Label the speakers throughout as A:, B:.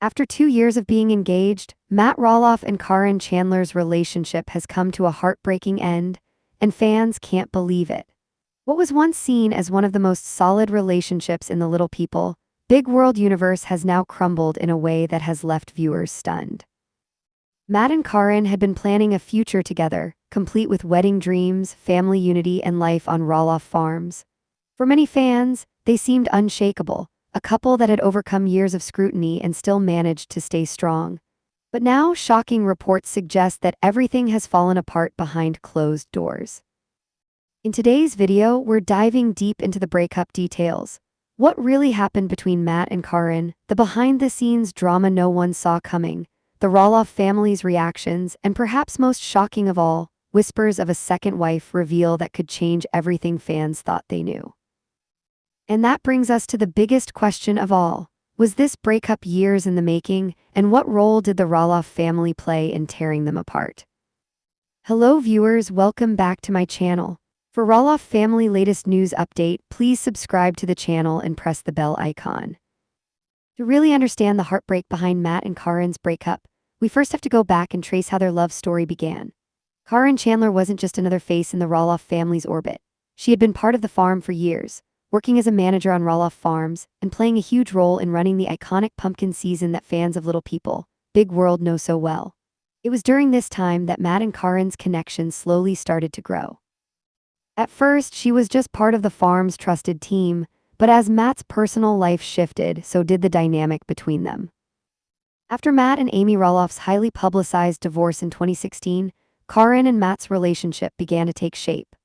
A: After 2 years of being engaged, Matt Roloff and Caryn Chandler's relationship has come to a heartbreaking end, and fans can't believe it. What was once seen as one of the most solid relationships in the Little People, Big World universe has now crumbled in a way that has left viewers stunned. Matt and Caryn had been planning a future together, complete with wedding dreams, family unity, and life on Roloff Farms. For many fans, they seemed unshakable, a couple that had overcome years of scrutiny and still managed to stay strong. But now, shocking reports suggest that everything has fallen apart behind closed doors. In today's video, we're diving deep into the breakup details. What really happened between Matt and Caryn, the behind-the-scenes drama no one saw coming, the Roloff family's reactions, and perhaps most shocking of all, whispers of a second wife reveal that could change everything fans thought they knew. And that brings us to the biggest question of all. Was this breakup years in the making, and what role did the Roloff family play in tearing them apart? Hello viewers, welcome back to my channel. For Roloff family latest news update, please subscribe to the channel and press the bell icon. To really understand the heartbreak behind Matt and Caryn's breakup, we first have to go back and trace how their love story began. Caryn Chandler wasn't just another face in the Roloff family's orbit. She had been part of the farm for years, working as a manager on Roloff Farms, and playing a huge role in running the iconic pumpkin season that fans of Little People, Big World know so well. It was during this time that Matt and Caryn's connection slowly started to grow. At first, she was just part of the farm's trusted team, but as Matt's personal life shifted, so did the dynamic between them. After Matt and Amy Roloff's highly publicized divorce in 2016, Caryn and Matt's relationship began to take shape.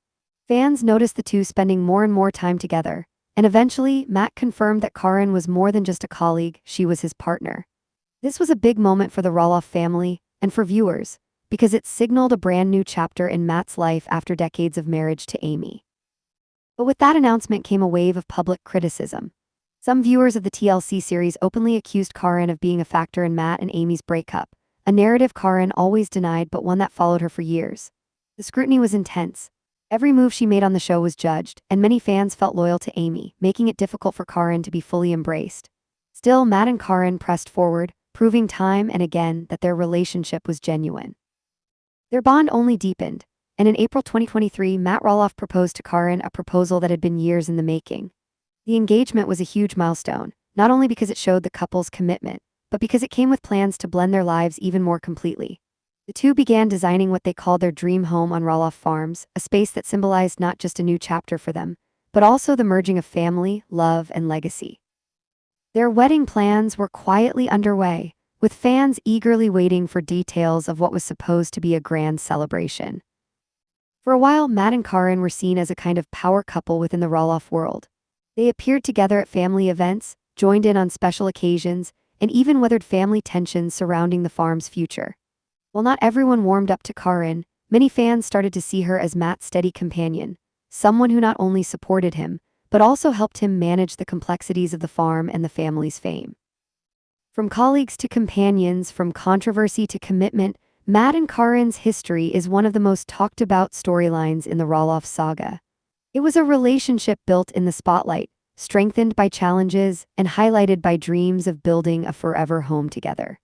A: Fans noticed the two spending more and more time together, and eventually, Matt confirmed that Caryn was more than just a colleague, she was his partner. This was a big moment for the Roloff family, and for viewers, because it signaled a brand new chapter in Matt's life after decades of marriage to Amy. But with that announcement came a wave of public criticism. Some viewers of the TLC series openly accused Caryn of being a factor in Matt and Amy's breakup, a narrative Caryn always denied but one that followed her for years. The scrutiny was intense. Every move she made on the show was judged, and many fans felt loyal to Amy, making it difficult for Caryn to be fully embraced. Still, Matt and Caryn pressed forward, proving time and again that their relationship was genuine. Their bond only deepened, and in April 2023, Matt Roloff proposed to Caryn, a proposal that had been years in the making. The engagement was a huge milestone, not only because it showed the couple's commitment, but because it came with plans to blend their lives even more completely. The two began designing what they called their dream home on Roloff Farms, a space that symbolized not just a new chapter for them, but also the merging of family, love, and legacy. Their wedding plans were quietly underway, with fans eagerly waiting for details of what was supposed to be a grand celebration. For a while, Matt and Caryn were seen as a kind of power couple within the Roloff world. They appeared together at family events, joined in on special occasions, and even weathered family tensions surrounding the farm's future. While not everyone warmed up to Caryn, many fans started to see her as Matt's steady companion, someone who not only supported him, but also helped him manage the complexities of the farm and the family's fame. From colleagues to companions, from controversy to commitment, Matt and Caryn's history is one of the most talked about storylines in the Roloff saga. It was a relationship built in the spotlight, strengthened by challenges, and highlighted by dreams of building a forever home together.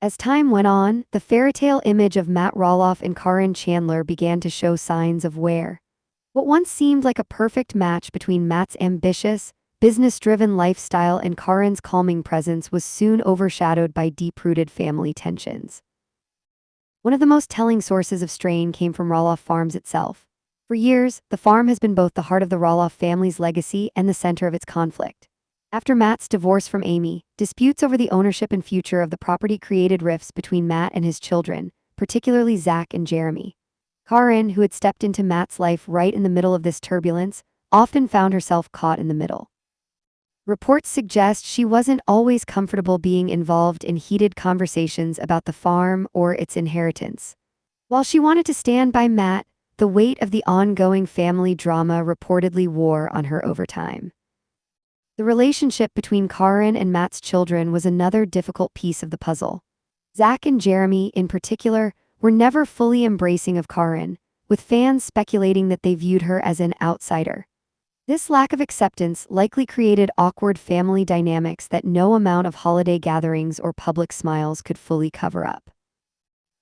A: As time went on, the fairytale image of Matt Roloff and Caryn Chandler began to show signs of wear. What once seemed like a perfect match between Matt's ambitious, business-driven lifestyle and Caryn's calming presence was soon overshadowed by deep-rooted family tensions. One of the most telling sources of strain came from Roloff Farms itself. For years, the farm has been both the heart of the Roloff family's legacy and the center of its conflict. After Matt's divorce from Amy, disputes over the ownership and future of the property created rifts between Matt and his children, particularly Zach and Jeremy. Caryn, who had stepped into Matt's life right in the middle of this turbulence, often found herself caught in the middle. Reports suggest she wasn't always comfortable being involved in heated conversations about the farm or its inheritance. While she wanted to stand by Matt, the weight of the ongoing family drama reportedly wore on her over time. The relationship between Caryn and Matt's children was another difficult piece of the puzzle. Zach and Jeremy, in particular, were never fully embracing of Caryn, with fans speculating that they viewed her as an outsider. This lack of acceptance likely created awkward family dynamics that no amount of holiday gatherings or public smiles could fully cover up.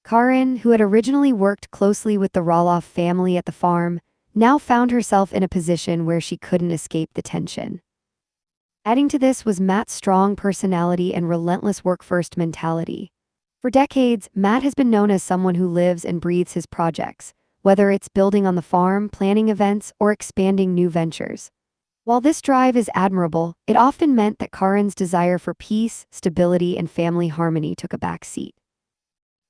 A: Caryn, who had originally worked closely with the Roloff family at the farm, now found herself in a position where she couldn't escape the tension. Adding to this was Matt's strong personality and relentless work-first mentality. For decades, Matt has been known as someone who lives and breathes his projects, whether it's building on the farm, planning events, or expanding new ventures. While this drive is admirable, it often meant that Caryn's desire for peace, stability, and family harmony took a back seat.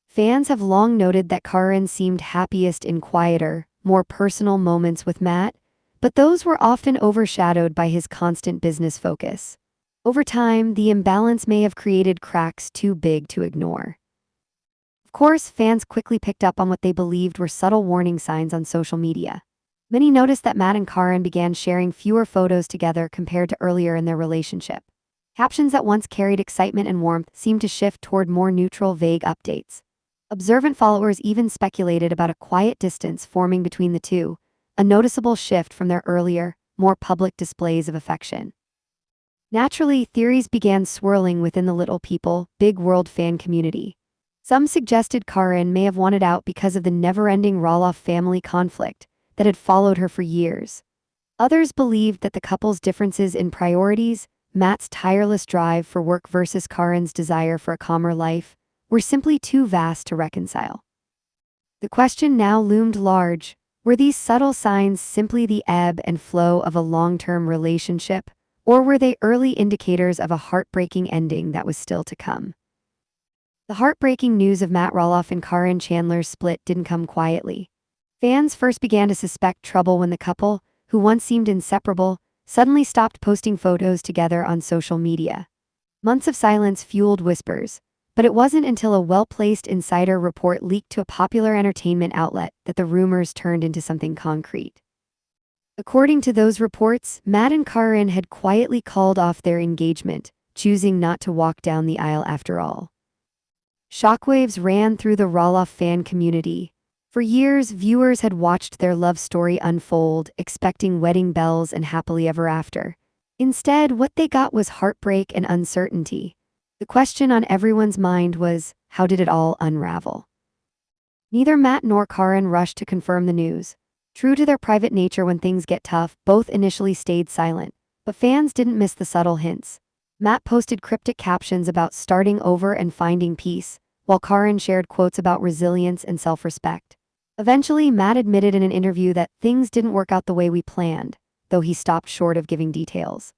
A: Fans have long noted that Caryn seemed happiest in quieter, more personal moments with Matt, but those were often overshadowed by his constant business focus. Over time, the imbalance may have created cracks too big to ignore. Of course, fans quickly picked up on what they believed were subtle warning signs on social media. Many noticed that Matt and Caryn began sharing fewer photos together compared to earlier in their relationship. Captions that once carried excitement and warmth seemed to shift toward more neutral, vague updates. Observant followers even speculated about a quiet distance forming between the two, a noticeable shift from their earlier, more public displays of affection. Naturally, theories began swirling within the Little People, Big World fan community. Some suggested Caryn may have wanted out because of the never-ending Roloff family conflict that had followed her for years. Others believed that the couple's differences in priorities, Matt's tireless drive for work versus Caryn's desire for a calmer life, were simply too vast to reconcile. The question now loomed large: were these subtle signs simply the ebb and flow of a long-term relationship, or were they early indicators of a heartbreaking ending that was still to come? The heartbreaking news of Matt Roloff and Caryn Chandler's split didn't come quietly. Fans first began to suspect trouble when the couple, who once seemed inseparable, suddenly stopped posting photos together on social media. Months of silence fueled whispers, but it wasn't until a well-placed insider report leaked to a popular entertainment outlet that the rumors turned into something concrete. According to those reports, Matt and Caryn had quietly called off their engagement, choosing not to walk down the aisle after all. Shockwaves ran through the Roloff fan community. For years, viewers had watched their love story unfold, expecting wedding bells and happily ever after. Instead, what they got was heartbreak and uncertainty. The question on everyone's mind was, how did it all unravel? Neither Matt nor Caryn rushed to confirm the news. True to their private nature when things get tough, both initially stayed silent. But fans didn't miss the subtle hints. Matt posted cryptic captions about starting over and finding peace, while Caryn shared quotes about resilience and self-respect. Eventually, Matt admitted in an interview that things didn't work out the way we planned, though he stopped short of giving details.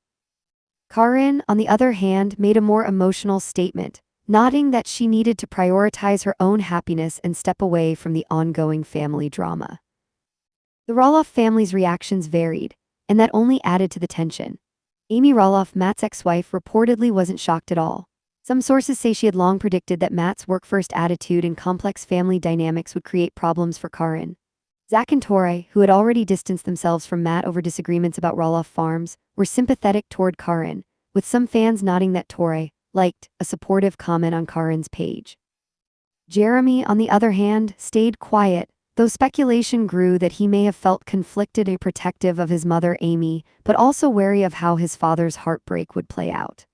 A: Caryn, on the other hand, made a more emotional statement, noting that she needed to prioritize her own happiness and step away from the ongoing family drama. The Roloff family's reactions varied, and that only added to the tension. Amy Roloff, Matt's ex-wife, reportedly wasn't shocked at all. Some sources say she had long predicted that Matt's work-first attitude and complex family dynamics would create problems for Caryn. Zach and Tori, who had already distanced themselves from Matt over disagreements about Roloff Farms, were sympathetic toward Caryn, with some fans noting that Tori liked a supportive comment on Caryn's page. Jeremy, on the other hand, stayed quiet, though speculation grew that he may have felt conflicted and protective of his mother Amy, but also wary of how his father's heartbreak would play out.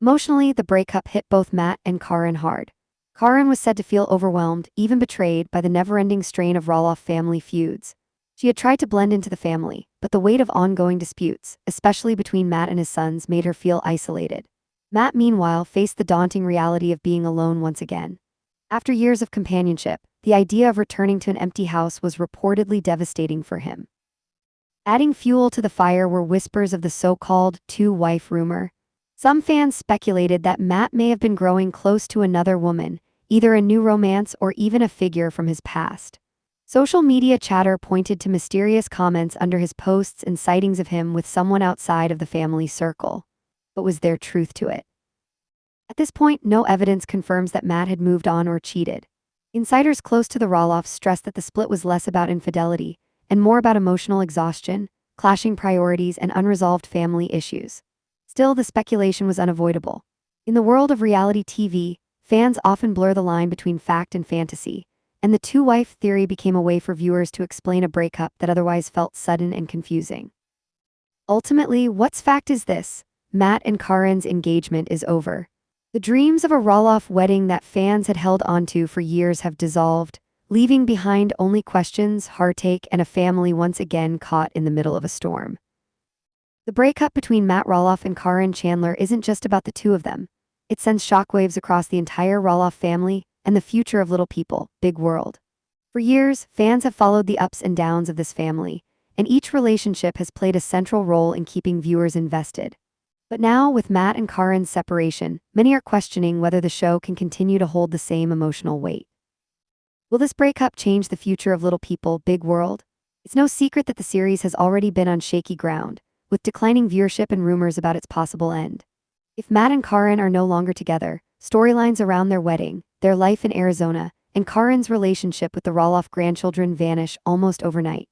A: Emotionally, the breakup hit both Matt and Caryn hard. Caryn was said to feel overwhelmed, even betrayed, by the never-ending strain of Roloff family feuds. She had tried to blend into the family, but the weight of ongoing disputes, especially between Matt and his sons, made her feel isolated. Matt, meanwhile, faced the daunting reality of being alone once again. After years of companionship, the idea of returning to an empty house was reportedly devastating for him. Adding fuel to the fire were whispers of the so-called two-wife rumor. Some fans speculated that Matt may have been growing close to another woman, either a new romance or even a figure from his past. Social media chatter pointed to mysterious comments under his posts and sightings of him with someone outside of the family circle. But was there truth to it? At this point, no evidence confirms that Matt had moved on or cheated. Insiders close to the Roloffs stressed that the split was less about infidelity and more about emotional exhaustion, clashing priorities, and unresolved family issues. Still, the speculation was unavoidable. In the world of reality TV, fans often blur the line between fact and fantasy, and the two-wife theory became a way for viewers to explain a breakup that otherwise felt sudden and confusing. Ultimately, what's fact is this: Matt and Caryn's engagement is over. The dreams of a Roloff wedding that fans had held onto for years have dissolved, leaving behind only questions, heartache, and a family once again caught in the middle of a storm. The breakup between Matt Roloff and Caryn Chandler isn't just about the two of them. It sends shockwaves across the entire Roloff family and the future of little people, big world. For years, fans have followed the ups and downs of this family, and each relationship has played a central role in keeping viewers invested. But now, with Matt and Caryn's separation, many are questioning whether the show can continue to hold the same emotional weight. Will this breakup change the future of little people, big world? It's no secret that the series has already been on shaky ground, with declining viewership and rumors about its possible end. If Matt and Caryn are no longer together, storylines around their wedding, their life in Arizona, and Caryn's relationship with the Roloff grandchildren vanish almost overnight.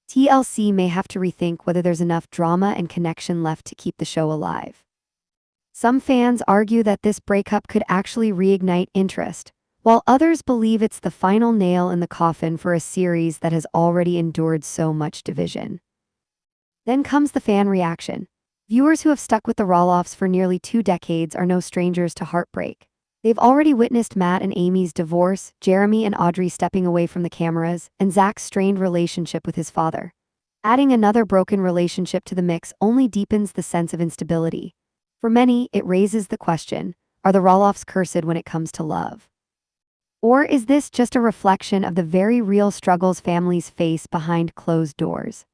A: TLC may have to rethink whether there's enough drama and connection left to keep the show alive. Some fans argue that this breakup could actually reignite interest, while others believe it's the final nail in the coffin for a series that has already endured so much division. Then comes the fan reaction. Viewers who have stuck with the Roloffs for nearly 2 decades are no strangers to heartbreak. They've already witnessed Matt and Amy's divorce, Jeremy and Audrey stepping away from the cameras, and Zach's strained relationship with his father. Adding another broken relationship to the mix only deepens the sense of instability. For many, it raises the question, are the Roloffs cursed when it comes to love? Or is this just a reflection of the very real struggles families face behind closed doors?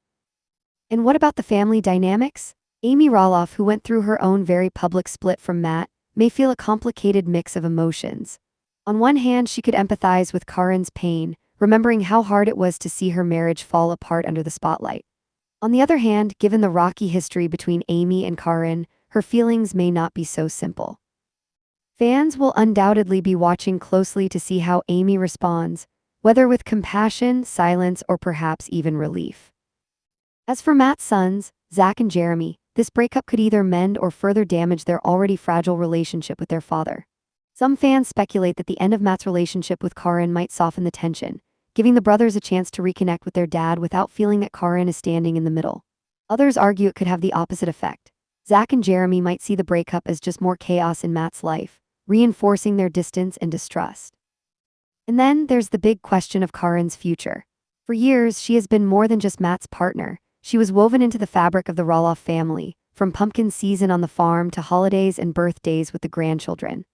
A: And what about the family dynamics? Amy Roloff, who went through her own very public split from Matt, may feel a complicated mix of emotions. On one hand, she could empathize with Caryn's pain, remembering how hard it was to see her marriage fall apart under the spotlight. On the other hand, given the rocky history between Amy and Caryn, her feelings may not be so simple. Fans will undoubtedly be watching closely to see how Amy responds, whether with compassion, silence, or perhaps even relief. As for Matt's sons, Zach and Jeremy, this breakup could either mend or further damage their already fragile relationship with their father. Some fans speculate that the end of Matt's relationship with Caryn might soften the tension, giving the brothers a chance to reconnect with their dad without feeling that Caryn is standing in the middle. Others argue it could have the opposite effect. Zach and Jeremy might see the breakup as just more chaos in Matt's life, reinforcing their distance and distrust. And then there's the big question of Caryn's future. For years, she has been more than just Matt's partner. She was woven into the fabric of the Roloff family, from pumpkin season on the farm to holidays and birthdays with the grandchildren.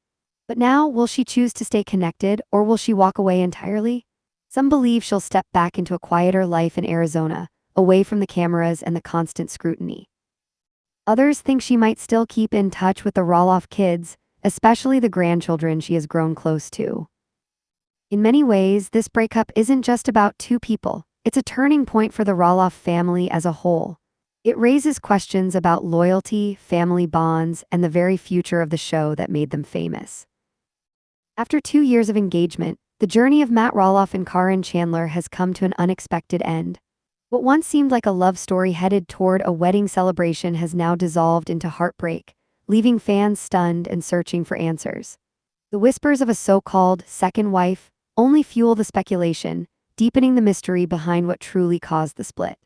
A: But now, will she choose to stay connected, or will she walk away entirely? Some believe she'll step back into a quieter life in Arizona, away from the cameras and the constant scrutiny. Others think she might still keep in touch with the Roloff kids, especially the grandchildren she has grown close to. In many ways, this breakup isn't just about two people. It's a turning point for the Roloff family as a whole. It raises questions about loyalty, family bonds, and the very future of the show that made them famous. After 2 years of engagement, the journey of Matt Roloff and Caryn Chandler has come to an unexpected end. What once seemed like a love story headed toward a wedding celebration has now dissolved into heartbreak, leaving fans stunned and searching for answers. The whispers of a so-called second wife only fuel the speculation, deepening the mystery behind what truly caused the split.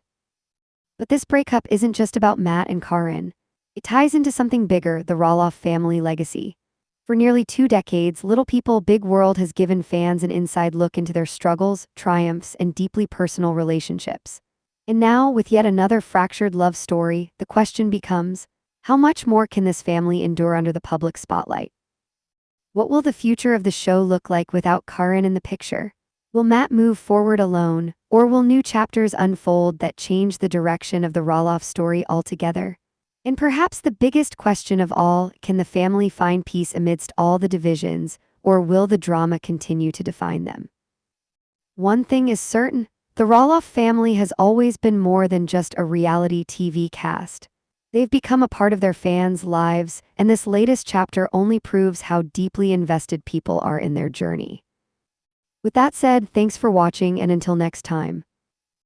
A: But this breakup isn't just about Matt and Caryn. It ties into something bigger, the Roloff family legacy. For nearly 2 decades, Little People Big World has given fans an inside look into their struggles, triumphs, and deeply personal relationships. And now, with yet another fractured love story, the question becomes, how much more can this family endure under the public spotlight? What will the future of the show look like without Caryn in the picture? Will Matt move forward alone, or will new chapters unfold that change the direction of the Roloff story altogether? And perhaps the biggest question of all, can the family find peace amidst all the divisions, or will the drama continue to define them? One thing is certain, the Roloff family has always been more than just a reality TV cast. They've become a part of their fans' lives, and this latest chapter only proves how deeply invested people are in their journey. With that said, thanks for watching, and until next time.